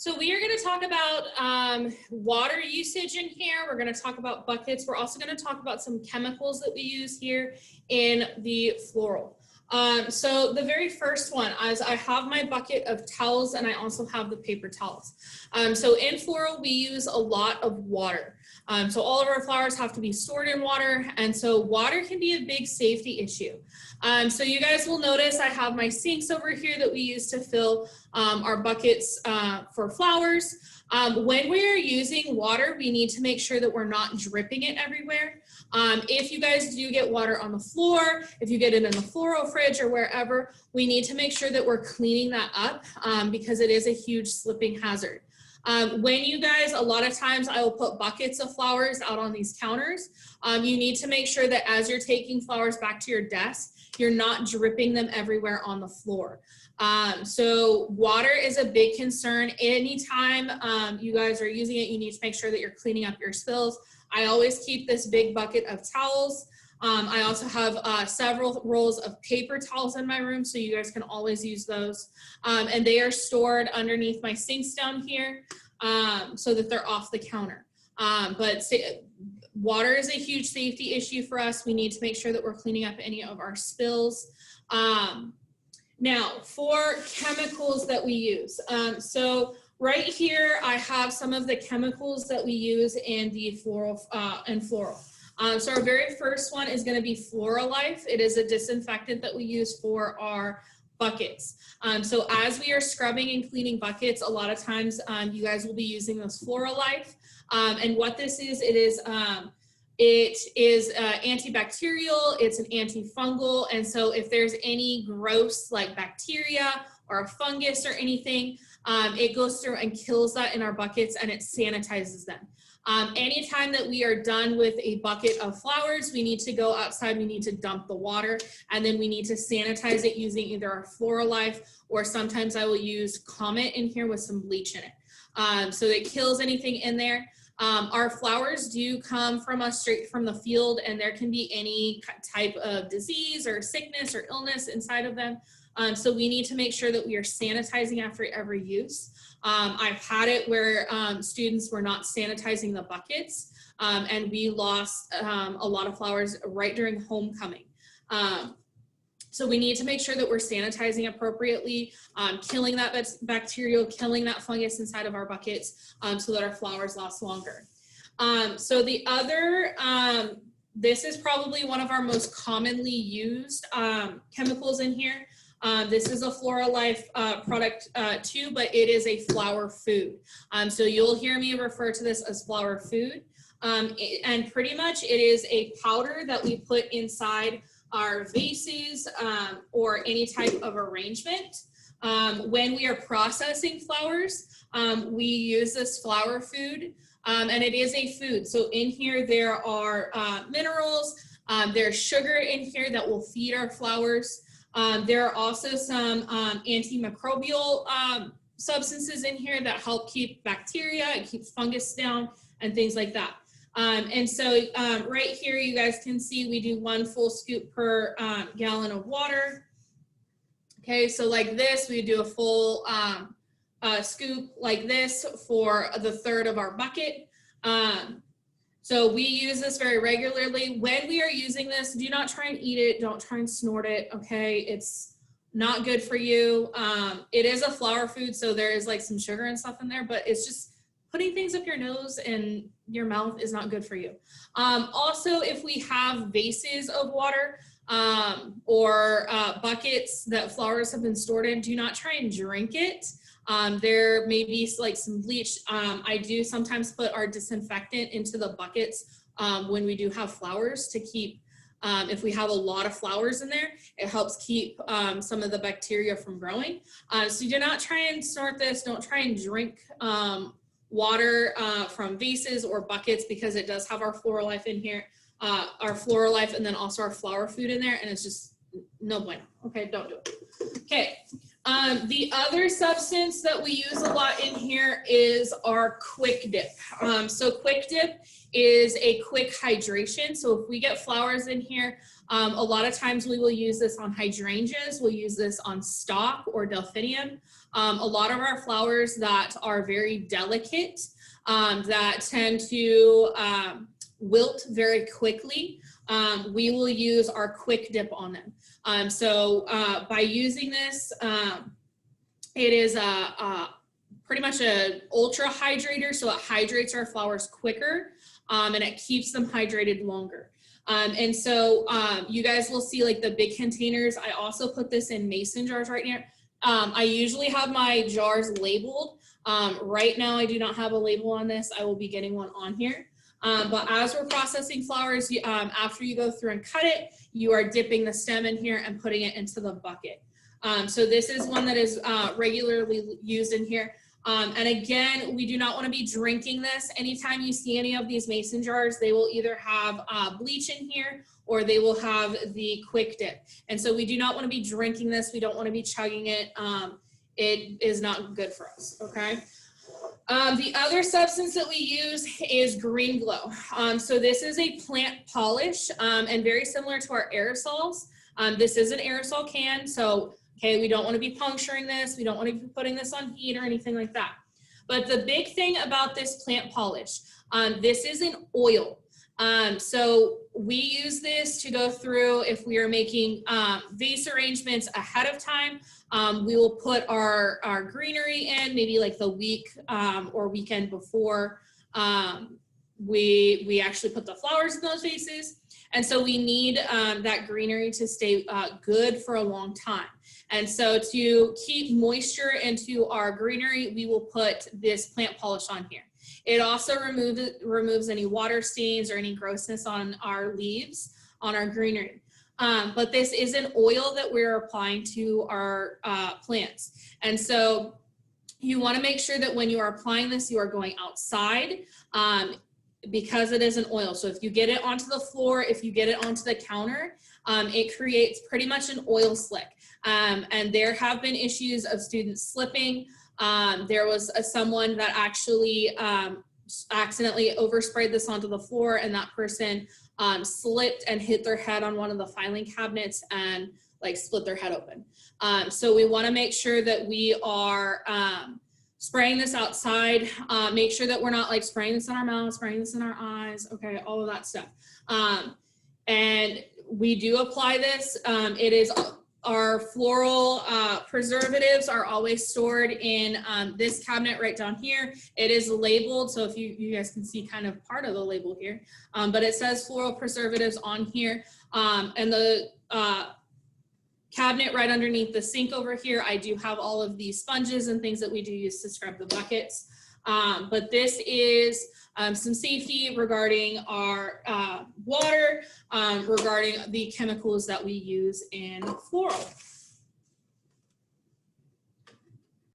So we are going to talk about water usage in here. We're going to talk about buckets. We're also going to talk about some chemicals that we use here in the floral. So the very first one is I have my bucket of towels and I also have the paper towels. So in floral, we use a lot of water. So all of our flowers have to be stored in water, and so water can be a big safety issue. So you guys will notice I have my sinks over here that we use to fill our buckets for flowers. When we're using water, we need to make sure that we're not dripping it everywhere. If you guys do get water on the floor, if you get it in the floral fridge or wherever, we need to make sure that we're cleaning that up because it is a huge slipping hazard. When you guys, a lot of times I will put buckets of flowers out on these counters. You need to make sure that as you're taking flowers back to your desk, you're not dripping them everywhere on the floor. So water is a big concern. Anytime you guys are using it, you need to make sure that you're cleaning up your spills. I always keep this big bucket of towels. I also have several rolls of paper towels in my room, so you guys can always use those. And they are stored underneath my sinks down here so that they're off the counter. But water is a huge safety issue for us. We need to make sure that we're cleaning up any of our spills. Now, for chemicals that we use. So right here, I have some of the chemicals that we use in the floral. So our very first one is going to be Floralife. It is a disinfectant that we use for our buckets. So as we are scrubbing and cleaning buckets, a lot of times you guys will be using this Floralife. And what this is, it is antibacterial, it's an antifungal, and so if there's any gross like bacteria or a fungus or anything, it goes through and kills that in our buckets and it sanitizes them. Anytime that we are done with a bucket of flowers, we need to go outside, we need to dump the water, and then we need to sanitize it using either our Floralife or sometimes I will use Comet in here with some bleach in it. So it kills anything in there. Our flowers do come from us straight from the field, and there can be any type of disease or sickness or illness inside of them. So we need to make sure that we are sanitizing after every use. I've had it where students were not sanitizing the buckets, and we lost a lot of flowers right during homecoming. So we need to make sure that we're sanitizing appropriately, killing that bacterial, killing that fungus inside of our buckets so that our flowers last longer. So the other, this is probably one of our most commonly used chemicals in here. This is a Floralife product too, but it is a flower food. So you'll hear me refer to this as flower food. And pretty much it is a powder that we put inside our vases or any type of arrangement. When we are processing flowers, we use this flower food, and it is a food. So in here there are minerals, there's sugar in here that will feed our flowers. There are also some antimicrobial substances in here that help keep bacteria, it keeps fungus down and things like that. And so right here, you guys can see we do 1 full scoop per gallon of water. Okay, so like this, we do a full scoop like this for the third of our bucket. So we use this very regularly. When we are using this, do not try and eat it. Don't try and snort it, okay? It's not good for you. It is a flower food, so there is like some sugar and stuff in there, but it's just putting things up your nose and your mouth is not good for you. Also, if we have vases of water or buckets that flowers have been stored in, do not try and drink it. There may be like some bleach. I do sometimes put our disinfectant into the buckets when we do have flowers to keep, if we have a lot of flowers in there, it helps keep some of the bacteria from growing. So do not try and snort this. Don't try and drink water from vases or buckets because it does have our Floralife in here, our Floralife, and then also our flower food in there, and it's just no bueno. Okay, don't do it. Okay, The other substance that we use a lot in here is our Quick Dip. So Quick Dip is a quick hydration. So if we get flowers in here, a lot of times we will use this on hydrangeas. We'll use this on stock or delphinium. A lot of our flowers that are very delicate, that tend to wilt very quickly, we will use our Quick Dip on them. By using this, it is pretty much an ultra hydrator, so it hydrates our flowers quicker, and it keeps them hydrated longer. You guys will see like the big containers. I also put this in mason jars right now. I usually have my jars labeled. Right now I do not have a label on this. I will be getting one on here. But as we're processing flowers, after you go through and cut it, you are dipping the stem in here and putting it into the bucket. So this is one that is regularly used in here. And again, we do not want to be drinking this. Anytime you see any of these mason jars, they will either have bleach in here or they will have the Quick Dip. And so we do not want to be drinking this. We don't want to be chugging it. It is not good for us, okay? The other substance that we use is Green Glow. So this is a plant polish and very similar to our aerosols. This is an aerosol can, so okay, we don't want to be puncturing this. We don't want to be putting this on heat or anything like that. But the big thing about this plant polish, this is an oil. So we use this to go through if we are making vase arrangements ahead of time. We will put our greenery in maybe like the week or weekend before we actually put the flowers in those vases. And so we need that greenery to stay good for a long time. And so to keep moisture into our greenery, we will put this plant polish on here. It also removes any water stains or any grossness on our leaves, on our greenery. But this is an oil that we're applying to our plants. And so you want to make sure that when you are applying this, you are going outside because it is an oil. So if you get it onto the floor, if you get it onto the counter, it creates pretty much an oil slick. And there have been issues of students slipping. There was someone that actually accidentally oversprayed this onto the floor, and that person slipped and hit their head on one of the filing cabinets and like split their head open. So we want to make sure that we are spraying this outside. Make sure that we're not like spraying this in our mouth, spraying this in our eyes, okay, all of that stuff. And we do apply this. It is our floral preservatives are always stored in this cabinet right down here. It is labeled, so if you guys can see kind of part of the label here, but it says floral preservatives on here. And the cabinet right underneath the sink over here, I do have all of these sponges and things that we do use to scrub the buckets. But this is some safety regarding our water, regarding the chemicals that we use in floral.